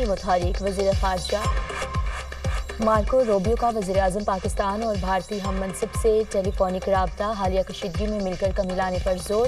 کی متحرک وزیر خارجہ مارکو روبیو کا وزیر اعظم پاکستان اور بھارتی ہم منصب سے ٹیلی فونک رابطہ حالیہ کشیدگی میں مل کر کمی لانے پر زور۔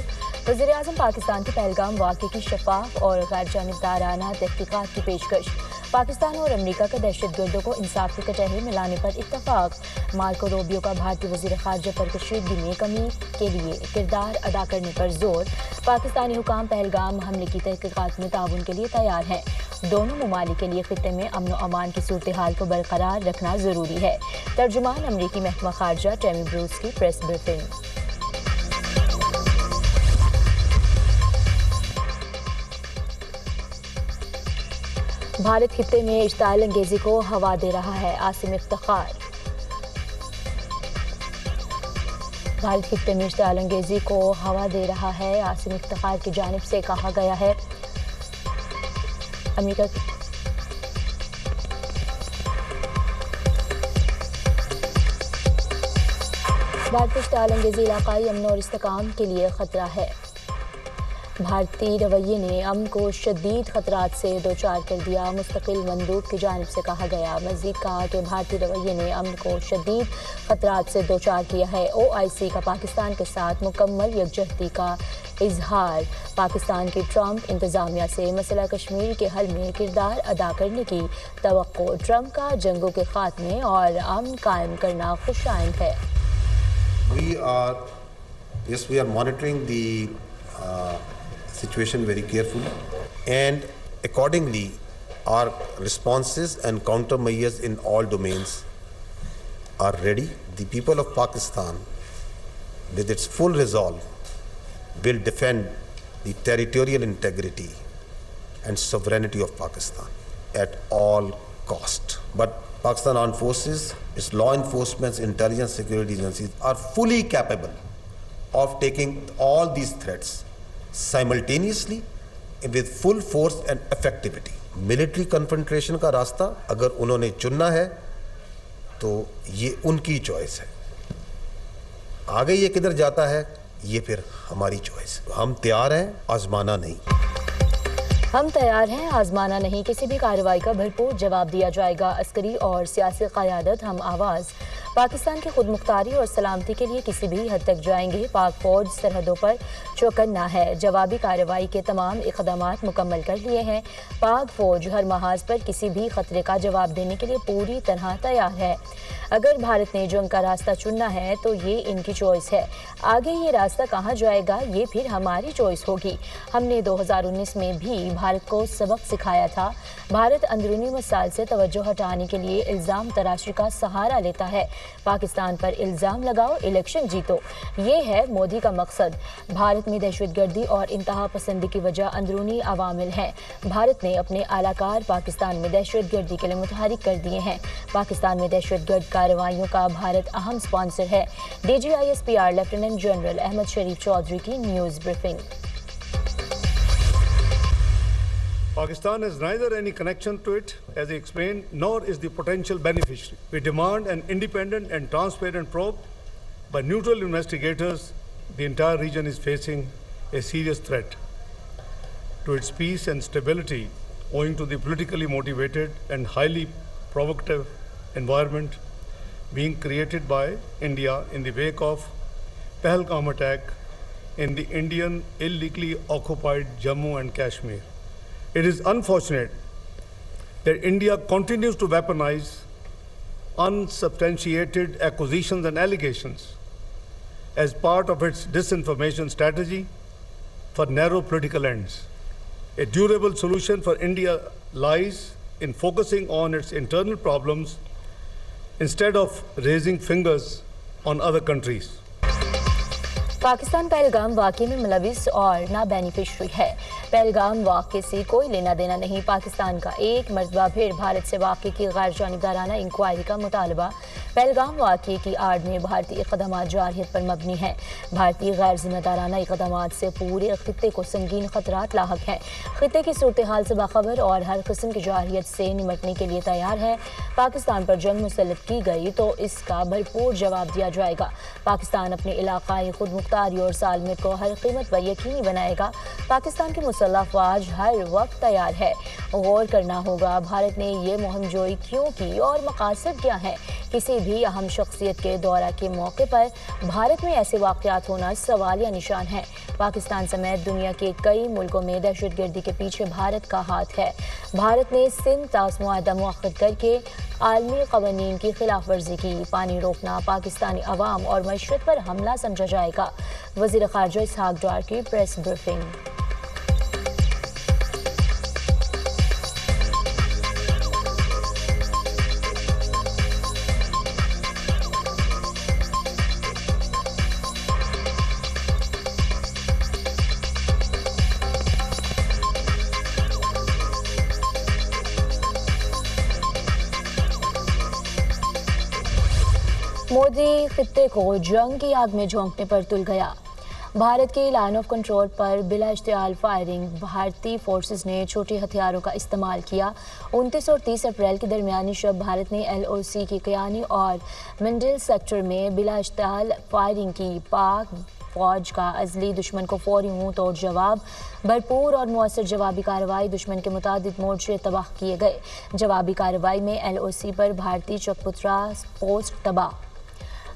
وزیر اعظم پاکستان کے پہلگام واقعے کی شفاف اور غیر جانبدارانہ تحقیقات کی پیشکش۔ پاکستان اور امریکہ کا دہشت گردوں کو انصاف کے کٹہرے میں لانے پر اتفاق۔ مارکو روبیو کا بھارتی وزیر خارجہ پر کشیدگی میں کمی کے لیے کردار ادا کرنے پر زور۔ پاکستانی حکام پہلگام حملے کی تحقیقات میں تعاون کے لیے تیار ہیں۔ دونوں ممالک کے لیے خطے میں امن و امان کی صورتحال کو برقرار رکھنا ضروری ہے۔ ترجمان امریکی محکمہ خارجہ ٹیمی بروس کی پریس بریفنگ۔ بھارت خطے میں اشتعال انگیزی کو ہوا دے رہا ہے، عاصم افتخار۔ بھارت خطے میں اشتعال انگیزی کو ہوا دے رہا ہے، عاصم افتخار کی جانب سے کہا گیا ہے۔ امریکہ بھارت اشتعال انگیزی علاقائی امن اور استحکام کے لیے خطرہ ہے۔ بھارتی رویے نے امن کو شدید خطرات سے دوچار کر دیا، مستقل مندوب کی جانب سے کہا گیا۔ مزید کہا کہ بھارتی رویے نے امن کو شدید خطرات سے دوچار کیا ہے۔ OIC کا پاکستان کے ساتھ مکمل یکجہتی کا اظہار۔ پاکستان کی ٹرمپ انتظامیہ سے مسئلہ کشمیر کے حل میں کردار ادا کرنے کی توقع۔ ٹرمپ کا جنگوں کے خاتمے اور امن قائم کرنا خوش آئند ہے۔ We are monitoring the situation very carefully, and accordingly our responses and countermeasures in all domains are ready. The people of Pakistan, with its full resolve, will defend the territorial integrity and sovereignty of Pakistan at all cost. But Pakistan Armed Forces, its law enforcement, intelligence, security agencies are fully capable of taking all these threats simultaneously with full force and effectivity. Military confrontation کا راستہ اگر انہوں نے چننا ہے تو یہ ان کی چوائس ہے، آگے یہ کدھر جاتا ہے یہ پھر ہماری چوائس ہے۔ ہم تیار ہیں، آزمانا نہیں۔ ہم تیار ہیں، آزمانا نہیں۔ کسی بھی کارروائی کا بھرپور جواب دیا جائے گا۔ عسکری اور سیاسی قیادت ہم آواز پاکستان کی خود مختاری اور سلامتی کے لیے کسی بھی حد تک جائیں گے۔ پاک فوج سرحدوں پر چوکنا ہے۔ جوابی کارروائی کے تمام اقدامات مکمل کر لیے ہیں۔ پاک فوج ہر محاذ پر کسی بھی خطرے کا جواب دینے کے لیے پوری طرح تیار ہے۔ اگر بھارت نے جنگ کا راستہ چننا ہے تو یہ ان کی چوائس ہے، آگے یہ راستہ کہاں جائے گا یہ پھر ہماری چوائس ہوگی۔ ہم نے 2019 میں بھی بھارت کو سبق سکھایا تھا۔ بھارت اندرونی مسائل سے توجہ ہٹانے کے لیے الزام تراشی کا سہارا لیتا ہے۔ پاکستان پر الزام لگاؤ، الیکشن جیتو، یہ ہے مودی کا مقصد۔ بھارت میں دہشت گردی اور انتہا پسندی کی وجہ اندرونی عوامل ہیں۔ بھارت نے اپنے اعلی کار پاکستان میں دہشت گردی کے لیے متحرک کر دیے ہیں۔ پاکستان میں دہشت گرد کارروائیوں کا بھارت اہم سپانسر ہے۔ DGISPR لیفٹیننٹ جنرل احمد شریف چودھری کی news briefing. Pakistan has neither any connection to it, as he explained, nor is the potential beneficiary. We demand an independent and transparent probe by neutral investigators. The entire region is facing a serious threat to its peace and stability owing to the politically motivated and highly provocative environment being created by India in the wake of Pahalgam attack in the Indian illegally occupied Jammu and Kashmir. It is unfortunate that India continues to weaponize unsubstantiated accusations and allegations as part of its disinformation strategy for narrow political ends. A durable solution for India lies in focusing on its internal problems instead of raising fingers on other countries. Pakistan Pahalgam واقعے میں ملوث اور نہ beneficiary ہے۔ پہلگام واقعے سے کوئی لینا دینا نہیں۔ پاکستان کا ایک مرتبہ پھر بھارت سے واقعے کی غیر جانبدارانہ انکوائری کا مطالبہ۔ پہلگام واقعے کی آڑ میں بھارتی اقدامات جارحیت پر مبنی ہیں۔ بھارتی غیر ذمہ دارانہ اقدامات سے پورے خطے کو سنگین خطرات لاحق ہیں۔ خطے کی صورتحال سے باخبر اور ہر قسم کی جارحیت سے نمٹنے کے لیے تیار ہے۔ پاکستان پر جنگ مسلط کی گئی تو اس کا بھرپور جواب دیا جائے گا۔ پاکستان اپنے علاقائی خود مختاری اور سالمیت کو ہر قیمت پر یقینی بنائے گا۔ پاکستان کی مسلح افواج ہر وقت تیار ہے۔ غور کرنا ہوگا بھارت نے یہ مہم جوئی کیوں کی اور مقاصد کیا ہیں۔ کسی بھی اہم شخصیت کے دورہ کے موقع پر بھارت میں ایسے واقعات ہونا سوالیہ نشان ہے۔ پاکستان سمیت دنیا کے کئی ملکوں میں دہشت گردی کے پیچھے بھارت کا ہاتھ ہے۔ بھارت نے سندھ طاس معاہدہ مؤخر کر کے عالمی قوانین کی خلاف ورزی کی۔ پانی روکنا پاکستانی عوام اور معیشت پر حملہ سمجھا جائے گا۔ وزیر خارجہ اسحاق ڈار کی پریس بریفنگ۔ مودی خطے کو جنگ کی آگ میں جھونکنے پر تل گیا۔ بھارت کی لائن آف کنٹرول پر بلا اشتعال فائرنگ۔ بھارتی فورسز نے چھوٹے ہتھیاروں کا استعمال کیا۔ 29 اور 30 اپریل کی درمیانی شب بھارت نے LOC کی کیانی اور منڈل سیکٹر میں بلا اشتعال فائرنگ کی۔ پاک فوج کا عزلی دشمن کو فوری منہ توڑ جواب۔ بھرپور اور مؤثر جوابی کارروائی۔ دشمن کے متعدد مورچے تباہ کیے گئے۔ جوابی کارروائی میں LOC پر بھارتی چکپترا پوسٹ تباہ۔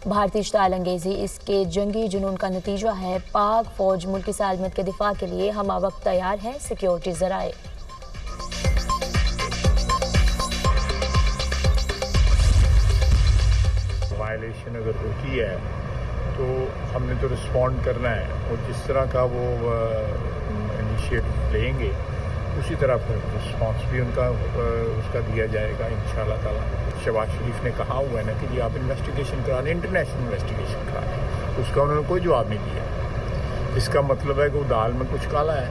بھارتی اشتعال انگیزی اس کے جنگی جنون کا نتیجہ ہے۔ پاک فوج ملک کی سالمیت کے دفاع کے لیے ہمہ وقت تیار ہے۔ سیکیورٹی ذرائع۔ وائلیشن اگر ہوتی ہے تو ہم نے تو رسپونڈ کرنا ہے، اور جس طرح کا وہ انیشیٹو لیں گے اسی طرح پھر رسپانس بھی ان کا اس کا دیا جائے گا انشاءاللہ تعالیٰ۔ شہباز شریف نے کہا ہوا ہے نا کہ جی آپ انویسٹیگیشن کرا لیں، انٹرنیشنل انویسٹیگیشن کرا لیں، اس کا انہوں نے کوئی جواب نہیں دیا۔ اس کا مطلب ہے کہ وہ دال میں کچھ کالا ہے۔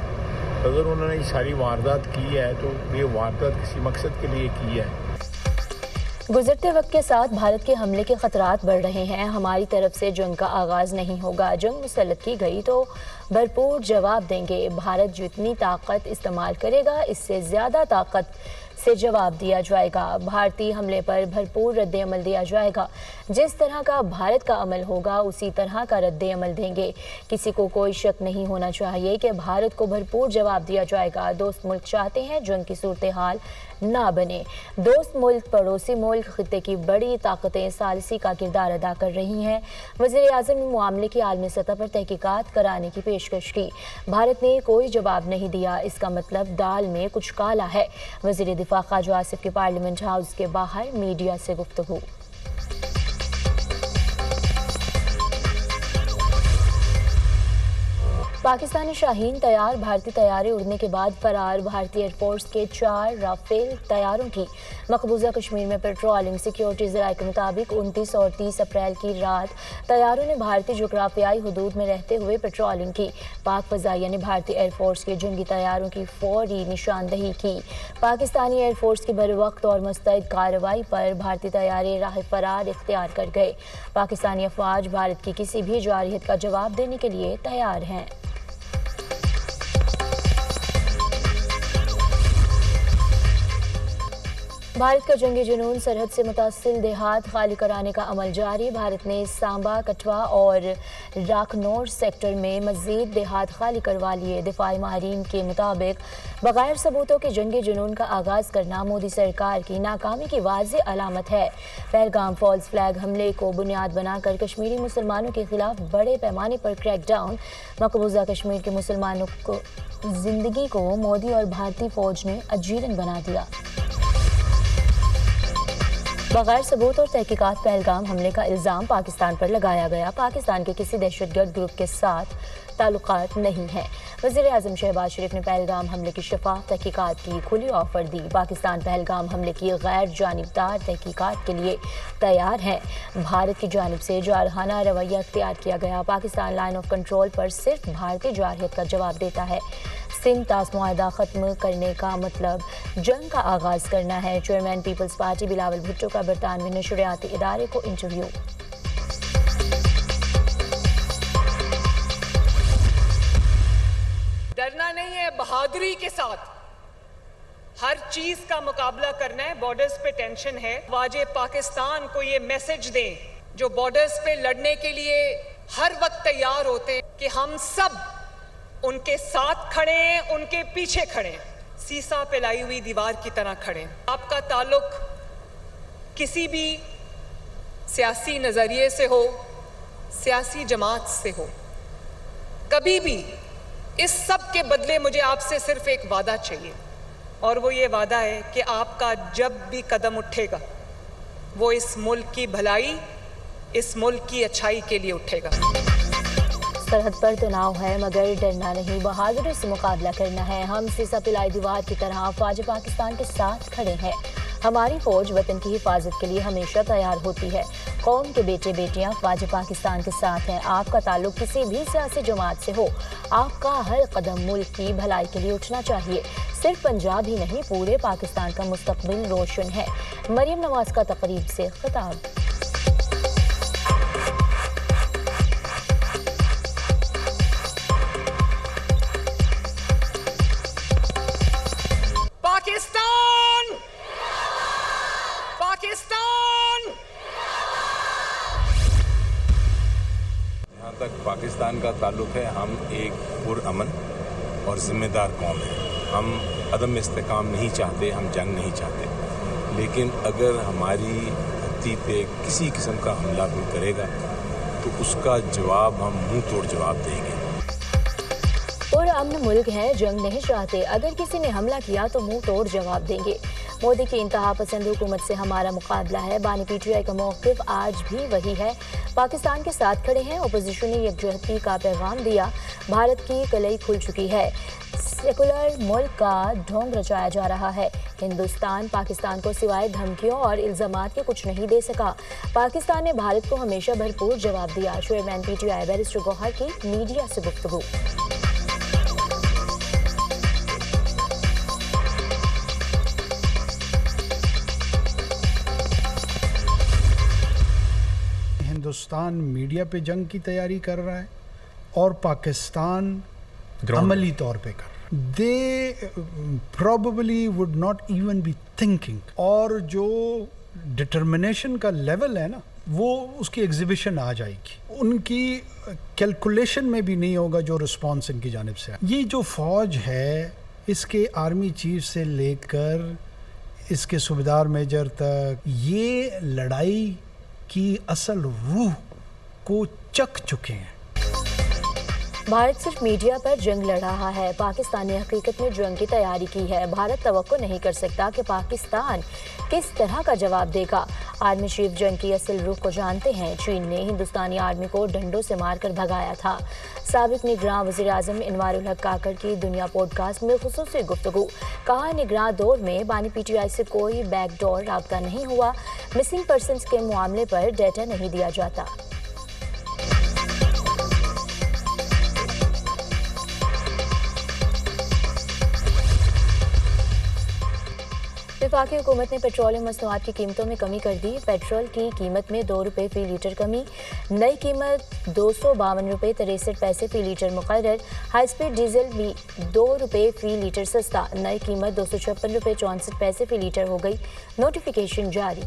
اگر انہوں نے یہ ساری واردات کی ہے تو یہ واردات کسی مقصد کے لیے کی ہے۔ گزرتے وقت کے ساتھ بھارت کے حملے کے خطرات بڑھ رہے ہیں۔ ہماری طرف سے جنگ کا آغاز نہیں ہوگا۔ جنگ مسلط کی گئی تو بھرپور جواب دیں گے۔ بھارت جتنی طاقت استعمال کرے گا اس سے زیادہ طاقت سے جواب دیا جائے گا۔ بھارتی حملے پر بھرپور رد عمل دیا جائے گا۔ جس طرح کا بھارت کا عمل ہوگا اسی طرح کا رد عمل دیں گے۔ کسی کو کوئی شک نہیں ہونا چاہیے کہ بھارت کو بھرپور جواب دیا جائے گا۔ دوست ملک چاہتے ہیں جنگ کی صورتحال نہ بنے۔ دوست ملک، پڑوسی ملک، خطے کی بڑی طاقتیں ثالثی کا کردار ادا کر رہی ہیں۔ وزیر اعظم نے معاملے کی عالمی سطح پر تحقیقات کرانے کی پیشکش کی۔ بھارت نے کوئی جواب نہیں دیا، اس کا مطلب دال میں کچھ کالا ہے۔ وزیر دفاع خواجہ آصف کی پارلیمنٹ ہاؤس کے باہر میڈیا سے گفتگو۔ پاکستانی شاہین طیار بھارتی طیارے اڑنے کے بعد فرار۔ بھارتی ایئر فورس کے 4 رافیل طیاروں کی مقبوضہ کشمیر میں پیٹرولنگ۔ سیکیورٹی ذرائع کے مطابق 29 اور 30 اپریل کی رات طیاروں نے بھارتی جغرافیائی حدود میں رہتے ہوئے پیٹرولنگ کی۔ پاک فضائیہ نے بھارتی ایئر فورس کے جنگی طیاروں کی فوری نشاندہی کی۔ پاکستانی ایئر فورس کی بروقت اور مستعد کارروائی پر بھارتی طیارے راہ فرار اختیار کر گئے۔ پاکستانی افواج بھارت کی کسی بھی جارحیت کا جواب دینے کے لیے تیار ہیں۔ بھارت کا جنگی جنون، سرحد سے متصل دیہات خالی کرانے کا عمل جاری۔ بھارت نے سامبا، کٹھوا اور راکھنور سیکٹر میں مزید دیہات خالی کروا لیے۔ دفاعی ماہرین کے مطابق بغیر ثبوتوں کے جنگی جنون کا آغاز کرنا مودی سرکار کی ناکامی کی واضح علامت ہے۔ پہلگام فالز فلیگ حملے کو بنیاد بنا کر کشمیری مسلمانوں کے خلاف بڑے پیمانے پر کریک ڈاؤن۔ مقبوضہ کشمیر کے مسلمانوں کو زندگی کو مودی اور بھارتی فوج نے اجیرن بنا دیا۔ بغیر ثبوت اور تحقیقات پہلگام حملے کا الزام پاکستان پر لگایا گیا۔ پاکستان کے کسی دہشت گرد گروپ کے ساتھ تعلقات نہیں ہیں۔ وزیر اعظم شہباز شریف نے پہلگام حملے کی شفاف تحقیقات کی کھلی آفر دی۔ پاکستان پہلگام حملے کی غیر جانبدار تحقیقات کے لیے تیار ہے۔ بھارت کی جانب سے جارحانہ رویہ اختیار کیا گیا۔ پاکستان لائن آف کنٹرول پر صرف بھارتی جارحیت کا جواب دیتا ہے۔ سندھ طاس معاہدہ ختم کرنے کا مطلب جنگ کا آغاز کرنا ہے. چیئرمین پیپلز پارٹی بلاول بھٹو کا برطانوی نشریاتی ادارے کو انٹرویو. ڈرنا نہیں ہے, بہادری کے ساتھ ہر چیز کا مقابلہ کرنا ہے. بارڈرز پہ ٹینشن ہے, واجہ پاکستان کو یہ میسج دیں جو بارڈرز پہ لڑنے کے لیے ہر وقت تیار ہوتے ہیں کہ ہم سب ان کے ساتھ کھڑے ہیں, ان کے پیچھے کھڑے ہیں, سیسا پہ لائی ہوئی دیوار کی طرح کھڑے ہیں. آپ کا تعلق کسی بھی سیاسی نظریے سے ہو, سیاسی جماعت سے ہو, کبھی بھی اس سب کے بدلے مجھے آپ سے صرف ایک وعدہ چاہیے, اور وہ یہ وعدہ ہے کہ آپ کا جب بھی قدم اٹھے گا وہ اس ملک کی بھلائی, اس ملک کی اچھائی کے لیے اٹھے گا. سرحد پر تناؤ ہے مگر ڈرنا نہیں, بہادری سے مقابلہ کرنا ہے. ہم سیسا پلائی دیوار کی طرح افواج پاکستان کے ساتھ کھڑے ہیں. ہماری فوج وطن کی حفاظت کے لیے ہمیشہ تیار ہوتی ہے. قوم کے بیٹے بیٹیاں افواج پاکستان کے ساتھ ہیں. آپ کا تعلق کسی بھی سیاسی جماعت سے ہو, آپ کا ہر قدم ملک کی بھلائی کے لیے اٹھنا چاہیے. صرف پنجاب ہی نہیں, پورے پاکستان کا مستقبل روشن ہے. مریم نواز کا تقریب سے خطاب. جہاں تک پاکستان کا تعلق ہے, ہم ایک پرامن اور ذمہ دار قوم ہے. ہم عدم استحکام نہیں چاہتے, ہم جنگ نہیں چاہتے, لیکن اگر ہماری دھرتی پہ کسی قسم کا حملہ کوئی کرے گا تو اس کا جواب ہم منہ توڑ جواب دیں گے. اور امن ملک ہے, جنگ نہیں چاہتے. اگر کسی نے حملہ کیا تو منہ توڑ جواب دیں گے. مودی کی انتہا پسند حکومت سے ہمارا مقابلہ ہے. بانی پی ٹی آئی کا موقف آج بھی وہی ہے, پاکستان کے ساتھ کھڑے ہیں. اپوزیشن نے یکجہتی کا پیغام دیا. بھارت کی کلئی کھل چکی ہے. سیکولر ملک کا ڈھونگ رچایا جا رہا ہے. ہندوستان پاکستان کو سوائے دھمکیوں اور الزامات کے کچھ نہیں دے سکا. پاکستان نے بھارت کو ہمیشہ بھرپور جواب دیا. Chairman P T I barrister Gohar کی میڈیا سے گفتگو. ہندوستان میڈیا پہ جنگ کی تیاری کر رہا ہے اور پاکستان عملی طور پہ کر رہا ہے. They probably would not even be thinking, اور جو ڈٹرمنیشن کا لیول ہے نا وہ اس کی ایگزیبیشن آ جائے گی. ان کی کیلکولیشن میں بھی نہیں ہوگا جو رسپانس ان کی جانب سے. یہ جو فوج ہے اس کے آرمی چیف سے لے کر اس کے صوبیدار میجر تک, یہ لڑائی کی اصل روح کو چکھ چکے ہیں. بھارت صرف میڈیا پر جنگ لڑ رہا ہے, پاکستان نے حقیقت میں جنگ کی تیاری کی ہے. بھارت توقع نہیں کر سکتا کہ پاکستان کس طرح کا جواب دے گا. آرمی چیف جنگ کی اصل روح کو جانتے ہیں. چین نے ہندوستانی آرمی کو ڈنڈوں سے مار کر بھگایا تھا. سابق نگراں وزیر اعظم انوار الحق کاکڑ کی دنیا پوڈ کاسٹ میں خصوصی گفتگو. کہا نگراں دور میں بانی پی ٹی آئی سے کوئی بیک ڈور رابطہ نہیں ہوا. مسنگ پرسنز کے معاملے پر ڈیٹا نہیں دیا جاتا. وفاقی حکومت نے پیٹرولیم مصنوعات کی قیمتوں میں کمی کر دی. پیٹرول کی قیمت میں 2 روپے فی لیٹر کمی. نئی قیمت 252 روپے 63 پیسے فی لیٹر مقرر. ہائی سپیڈ ڈیزل بھی 2 روپے فی لیٹر سستا. نئی قیمت 256 روپے 64 پیسے فی لیٹر ہو گئی. نوٹیفیکیشن جاری.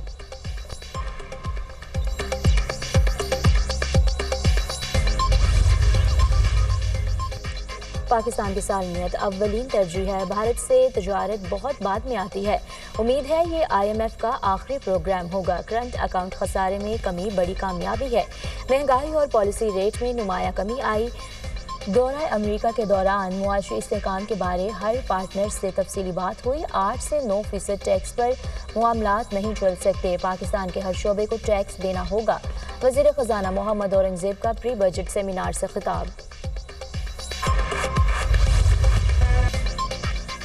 پاکستان کی سالمیت اولین ترجیح ہے. بھارت سے تجارت بہت بعد میں آتی ہے. امید ہے یہ آئی ایم ایف کا آخری پروگرام ہوگا. کرنٹ اکاؤنٹ خسارے میں کمی بڑی کامیابی ہے. مہنگائی اور پالیسی ریٹ میں نمایاں کمی آئی. دورہ امریکہ کے دوران معاشی استحکام کے بارے ہر پارٹنر سے تفصیلی بات ہوئی. 8 سے 9% ٹیکس پر معاملات نہیں چل سکتے. پاکستان کے ہر شعبے کو ٹیکس دینا ہوگا. وزیر خزانہ محمد اورنگزیب کا پری بجٹ سیمینار سے خطاب.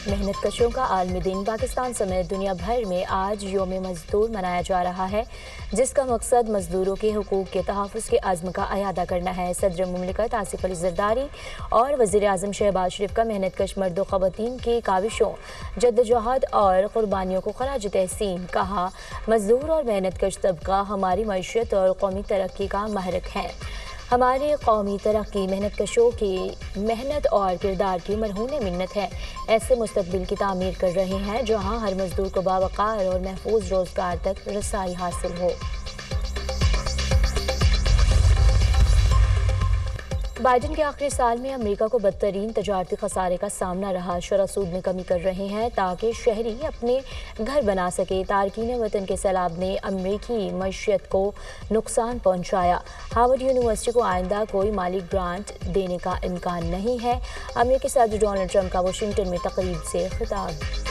محنت کشوں کا عالمی دن پاکستان سمیت دنیا بھر میں آج یوم مزدور منایا جا رہا ہے، جس کا مقصد مزدوروں کے حقوق کے تحفظ کے عزم کا اعادہ کرنا ہے۔ صدر مملکت آصف علی زرداری اور وزیر اعظم شہباز شریف کا محنت کش مرد و خواتین کی کاوشوں، جدوجہد اور قربانیوں کو خراج تحسین کہا۔ مزدور اور محنت کش طبقہ ہماری معیشت اور قومی ترقی کا محرک ہے۔ ہماری قومی ترقی محنت کشوں کی محنت اور کردار کی مرہون منت ہے۔ ایسے مستقبل کی تعمیر کر رہے ہیں جہاں ہر مزدور کو باوقار اور محفوظ روزگار تک رسائی حاصل ہو۔ بائیڈن کے آخری سال میں امریکہ کو بدترین تجارتی خسارے کا سامنا رہا۔ شرح سود میں کمی کر رہے ہیں تاکہ شہری اپنے گھر بنا سکے۔ تارکین وطن کے سیلاب نے امریکی معیشت کو نقصان پہنچایا۔ ہارورڈ یونیورسٹی کو آئندہ کوئی مالی گرانٹ دینے کا امکان نہیں ہے۔ امریکی صدر ڈونلڈ ٹرمپ کا واشنگٹن میں تقریب سے خطاب۔